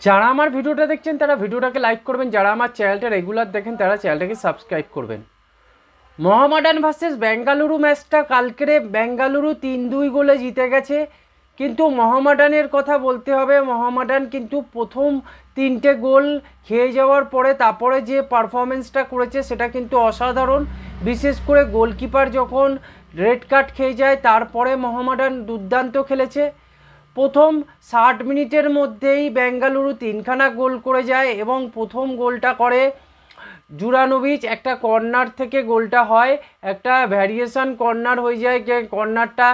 যারা আমার ভিডিওটা দেখছেন তারা ভিডিওটাকে লাইক করবেন, যারা আমার চ্যানেলটা রেগুলার দেখেন তারা চ্যানেলটাকে সাবস্ক্রাইব করবেন। মোহামেডান ভার্সেস বেঙ্গালুরু ম্যাচটা কালকেরে বেঙ্গালুরু 3-2 গোলে জিতে গেছে। কিন্তু মোহামেডানের কথা বলতে হবে, মোহামেডান কিন্তু প্রথম 3টে গোল খেয়ে যাওয়ার পরে তারপরে যে পারফরমেন্সটা করেছে সেটা কিন্তু অসাধারণ। বিশেষ করে গোলকিপার যখন রেড কার্ড খেয়ে যায় তারপরে মোহামেডান দুর্দান্ত খেলেছে। প্রথম 60 মিনিটের মধ্যেই বেঙ্গালুরু 3খানা গোল করে যায় এবং প্রথম গোলটা করে জুরানোভিচ, একটা কর্নার থেকে গোলটা হয়, একটা ভ্যারিয়েশন কর্নার হয়ে যায়, যে কর্নারটা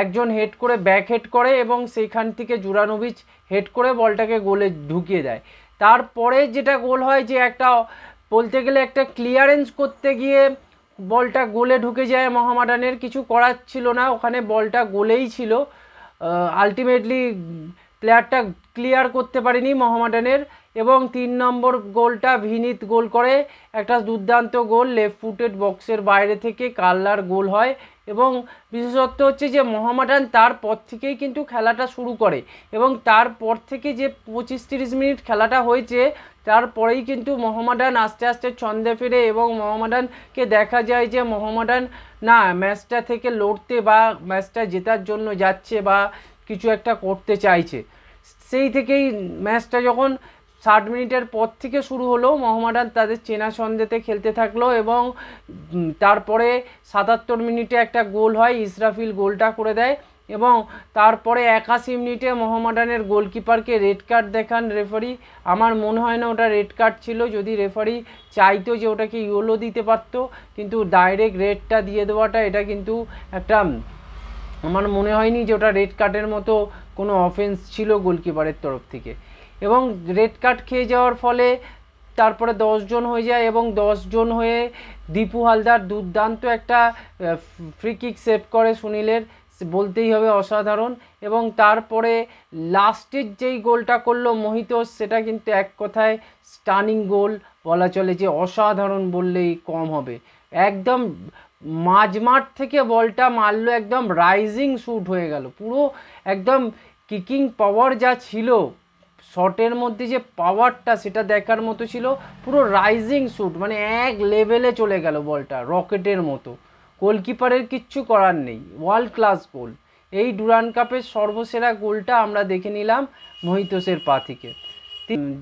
একজন হেড করে ব্যাক হেড করে এবং সেইখান থেকে জুরানোভিচ হেড করে বলটাকে গোলে ঢুকিয়ে দেয়। তারপরে যেটা গোল হয়, যে একটা বলতে গেলে একটা ক্লিয়ারেন্স করতে গিয়ে বলটা গোলে ঢুকে যায়, মোহামেডানের কিছু করার ছিল না, ওখানে বলটা গোলেই ছিল। আলটিমেটলি প্লেয়ারটা ক্লিয়ার করতে পারেনি মোহামেডানের, এবং 3 নম্বর গোলটা ভিনিত গোল করে, একটা দুর্দান্ত গোল, লেফট ফুটেড বক্সের বাইরে থেকে কাল্লার গোল হয়। এবং বিশেষত্ব হচ্ছে যে মোহামেডান তারপর থেকেই কিন্তু খেলাটা শুরু করে, এবং তারপর থেকে যে 25-30 মিনিট খেলাটা হয়েছে তারপরেই কিন্তু মোহামেডান আস্তে আস্তে ছন্দে ফেরে, এবং মোহামেডানকে দেখা যায় যে মোহামেডান না ম্যাচটা থেকে লড়তে বা ম্যাচটা জেতার জন্য যাচ্ছে বা কিছু একটা করতে চাইছে। সেই থেকেই ম্যাচটা যখন 60 মিনিটের পর থেকে শুরু হলো, মোহামেডান তাদের চেনা ছন্দেতে খেলতে থাকলো, এবং তারপরে 77 মিনিটে একটা গোল হয়, ইসরাফিল গোলটা করে দেয়, এবং তারপরে 81 মিনিটে মোহামেডানের গোলকিপারকে রেড কার্ড দেখান রেফারি। আমার মনে হয় না ওটা রেড কার্ড ছিল, যদি রেফারি চাইতো যে ওটাকে ইয়েলো দিতে পারতো, কিন্তু ডাইরেক্ট রেডটা দিয়ে দেওয়াটা এটা কিন্তু একটা, আমার মনে হয়নি যে ওটা রেড কার্ডের মতো কোনো অফেন্স ছিল গোলকিপারের তরফ থেকে। এবং রেড কার্ড খেয়ে যাওয়ার ফলে তারপরে 10 জন হয়ে যায়, এবং 10 জন হয়ে দীপু হালদার দুর্দান্ত একটা ফ্রি কিক সেভ করে সুনীলের, বলতেই হবে অসাধারণ। এবং তারপরে লাস্টের যেই গোলটা করলো মোহিতোস, সেটা কিন্তু এক কথায় স্টানিং গোল বলা চলে, যে অসাধারণ বললেই কম হবে। একদম মাঝমাঠ থেকে বলটা মারলো, একদম রাইজিং শ্যুট হয়ে গেল পুরো, একদম কিকিং পাওয়ার যা ছিল শটের মধ্যে, যে পাওয়ারটা সেটা দেখার মতো ছিল, পুরো রাইজিং শ্যুট, মানে এক লেভেলে চলে গেল বলটা রকেটের মতো। গোলকিপারের কিচ্ছু করার নেই, ওয়ার্ল্ড ক্লাস গোল। এই ডুরান্ড কাপের সর্বসেরা গোলটা আমরা দেখে নিলাম মোহিতোসের পা থেকে।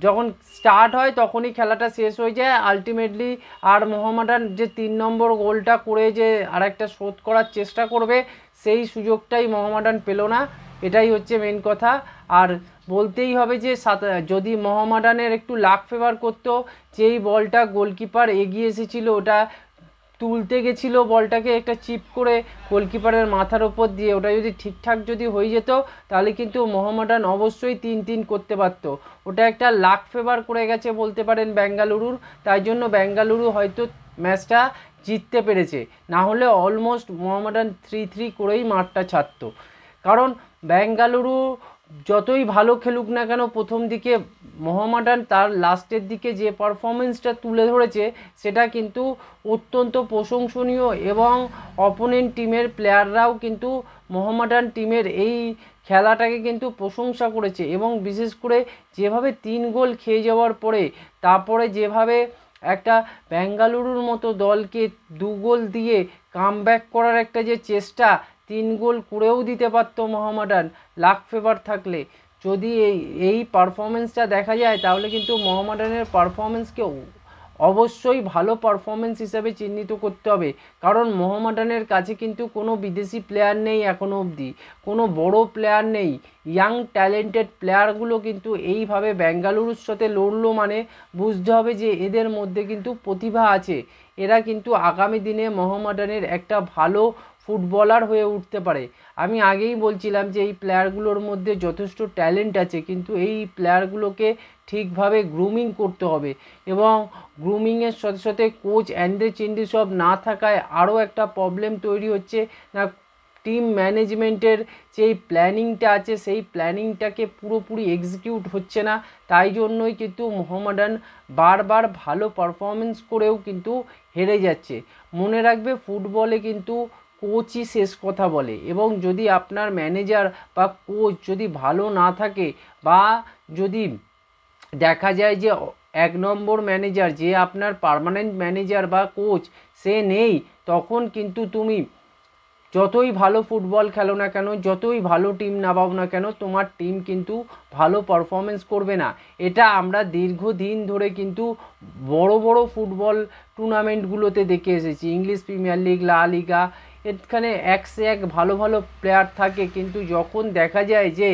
যখন স্টার্ট হয় তখনই খেলাটা শেষ হয়ে যায় আলটিমেটলি। আর মোহামেডান যে 3 নম্বর গোলটা করে যে আরেকটা শোধ করার চেষ্টা করবে, সেই সুযোগটাই মোহামেডান পেল না, এটাই হচ্ছে মেন কথা। আর বলতেই হবে যে যদি মোহামেডানের একটু লাক ফেভার করতো, যেই বলটা গোলকিপার এগিয়ে এসেছিলো ওটা তুলতে গেছিলো, বলটাকে একটা চিপ করে গোলকিপারের মাথার ওপর দিয়ে, ওটা যদি ঠিকঠাক যদি হয়ে যেত তাহলে কিন্তু মোহামেডান অবশ্যই 3-3 করতে পারতো। ওটা একটা লাক ফেভার করে গেছে বলতে পারেন বেঙ্গালুরুর, তাই জন্য বেঙ্গালুরু হয়তো ম্যাচটা জিততে পেরেছে, না হলে অলমোস্ট মোহামেডান 3-3 করেই মাঠটা ছাড়তো। কারণ বেঙ্গালুরু যতই ভালো খেলুক না কেন প্রথম দিকে, মোহামেডান তার লাস্টের দিকে যে পারফরমেন্সটা তুলে ধরেছে সেটা কিন্তু অত্যন্ত প্রশংসনীয়, এবং অপোনেন্ট টিমের প্লেয়াররাও কিন্তু মোহামেডান টিমের এই খেলাটাকে কিন্তু প্রশংসা করেছে। এবং বিশেষ করে যেভাবে 3 গোল খেয়ে যাওয়ার পরে তারপরে যেভাবে একটা বেঙ্গালুরুর মতো দলকে 2 গোল দিয়ে কামব্যাক করার একটা যে চেষ্টা, 3 গোল করেও দিতে পারতো মোহামেডান লাক ফেভার থাকলে। যদি এই পারফরমেন্সটা দেখা যায় তাহলে কিন্তু মোহামেডানের পারফরমেন্সকে অবশ্যই ভালো পারফরমেন্স হিসেবে চিহ্নিত করতে হবে, কারণ মোহামেডানের কাছে কিন্তু কোনো বিদেশি প্লেয়ার নেই এখনও অবধি, কোনো বড় প্লেয়ার নেই। ইয়াং ট্যালেন্টেড প্লেয়ারগুলো কিন্তু এইভাবে বেঙ্গালুরুর সাথে লড়লো, মানে বুঝতে হবে যে এদের মধ্যে কিন্তু প্রতিভা আছে, এরা কিন্তু আগামী দিনে মোহামেডানের একটা ভালো ফুটবলার হয়ে উঠতে পারে। আমি আগেই বলছিলাম যে এই প্লেয়ারগুলোর মধ্যে যথেষ্ট ট্যালেন্ট আছে, কিন্তু এই প্লেয়ারগুলোকে ঠিকভাবে গ্রুমিং করতে হবে, এবং গ্রুমিংয়ের সাথে সাথে কোচ অ্যান্ড্রে চিন্ডিসব না থাকায় আরও একটা প্রবলেম তৈরি হচ্ছে না, টিম ম্যানেজমেন্টের যেই প্ল্যানিংটা আছে সেই প্ল্যানিংটাকে পুরোপুরি এক্সিকিউট হচ্ছে না, তাই জন্যই কিন্তু মোহামেডান বারবার ভালো পারফরমেন্স করেও কিন্তু হেরে যাচ্ছে। মনে রাখবে ফুটবলে কিন্তু কোচই শেষ কথা বলে, এবং যদি আপনার ম্যানেজার বা কোচ যদি ভালো না থাকে, বা যদি দেখা যায় যে 1 নম্বর ম্যানেজার, যে আপনার পার্মানেন্ট ম্যানেজার বা কোচ সে নেই, তখন কিন্তু তুমি যতই ভালো ফুটবল খেলো না কেন, যতই ভালো টিম নামাও না কেন, তোমার টিম কিন্তু ভালো পারফরমেন্স করবে না। এটা আমরা দীর্ঘদিন ধরে কিন্তু বড় বড় ফুটবল টুর্নামেন্টগুলোতে দেখে এসেছি। ইংলিশ প্রিমিয়ার লিগ, লা লিগা, এখানে একসে এক ভালো ভালো প্লেয়ার থাকে, কিন্তু যখন দেখা যায় যে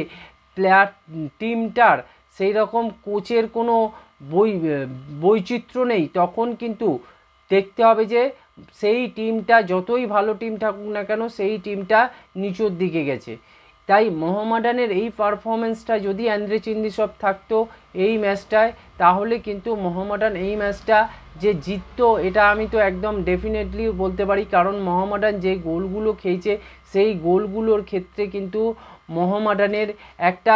টিমটার সেই রকম কোচের কোনো বৈচিত্র্য নেই, তখন কিন্তু দেখতে হবে যে সেই টিমটা যতই ভালো টিম থাকুক না কেন, সেই টিমটা নিচের দিকে গেছে। তাই মোহামেডানের এই পারফরমেন্সটা যদি অ্যান্দ্রে চিন্দিসব থাকতো এই ম্যাচটায়, তাহলে কিন্তু মোহামেডান এই ম্যাচটা যে জিততো এটা আমি তো একদম ডেফিনেটলি বলতে পারি। কারণ মোহামেডান যে গোলগুলো খেয়েছে সেই গোলগুলোর ক্ষেত্রে কিন্তু মোহামেডানের একটা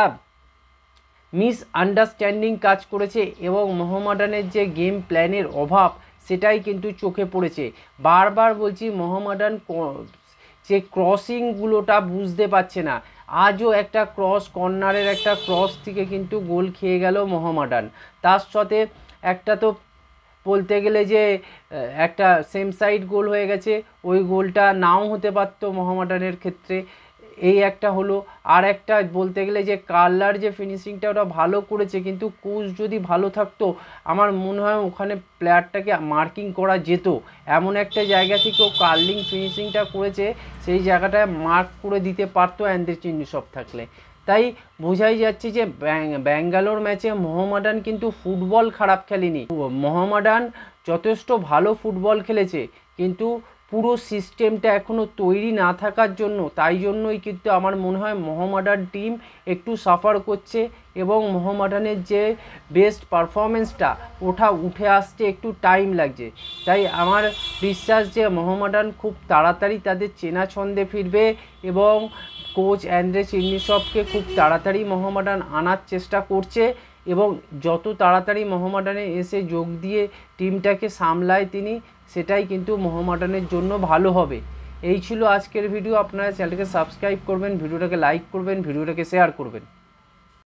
মিসআন্ডারস্ট্যান্ডিং কাজ করেছে, এবং মোহামেডানের যে গেম প্ল্যানের অভাব সেটাই কিন্তু চোখে পড়েছে। বারবার বলছি, মোহামেডান যে ক্রসিংগুলোটা বুঝতে পারছে না। আজও একটা কর্নারের একটা ক্রস থেকে কিন্তু গোল খেয়ে গেল মোহামেডান। তার সাথে একটা তো বলতে গেলে যে একটা সেম সাইড গোল হয়ে গেছে, ওই গোলটা নাও হতে পারতো মোহামেডানের ক্ষেত্রে। এই একটা হলো। আর একটা বলতে গেলে যে কার্লার যে ফিনিশিংটা ওটা ভালো করেছে, কিন্তু কোচ যদি ভালো থাকতো আমার মনে হয় ওখানে প্লেয়ারটাকে মার্কিং করা যেত। এমন একটা জায়গা থেকেও কার্লিং ফিনিশিংটা করেছে, সেই জায়গাটায় মার্ক করে দিতে পারতো অ্যান্দ্রে চিন্দিসব থাকলে। তাই বোঝাই যাচ্ছে যে ব্যাঙ্গালোর ম্যাচে মোহামেডান কিন্তু ফুটবল খারাপ খেলেনি। মোহামেডান যথেষ্ট ভালো ফুটবল খেলেছে, কিন্তু পুরো সিস্টেমটা এখনও তৈরি না থাকার জন্য, তাই জন্যই কিন্তু আমার মনে হয় মোহামেডান টিম একটু সাফার করছে, এবং মোহামেডানের যে বেস্ট পারফরমেন্সটা ওটা উঠে আসতে একটু টাইম লাগছে। তাই আমার বিশ্বাস যে মোহামেডান খুব তাড়াতাড়ি তাদের চেনা ছন্দে ফিরবে, এবং কোচ অ্যান্দ্রে চিন্দিসবকে খুব তাড়াতাড়ি মোহামেডান আনার চেষ্টা করছে, এবং যত তাড়াতাড়ি মোহামেডানে এসে যোগ দিয়ে টিমটাকে সামলায় তিনি, সেটাই কিন্তু মোহামেডানের জন্য ভালো হবে। এই ছিল আজকের ভিডিও। আপনারা চ্যানেলটাকে সাবস্ক্রাইব করবেন, ভিডিওটাকে লাইক করবেন, ভিডিওটাকে শেয়ার করবেন।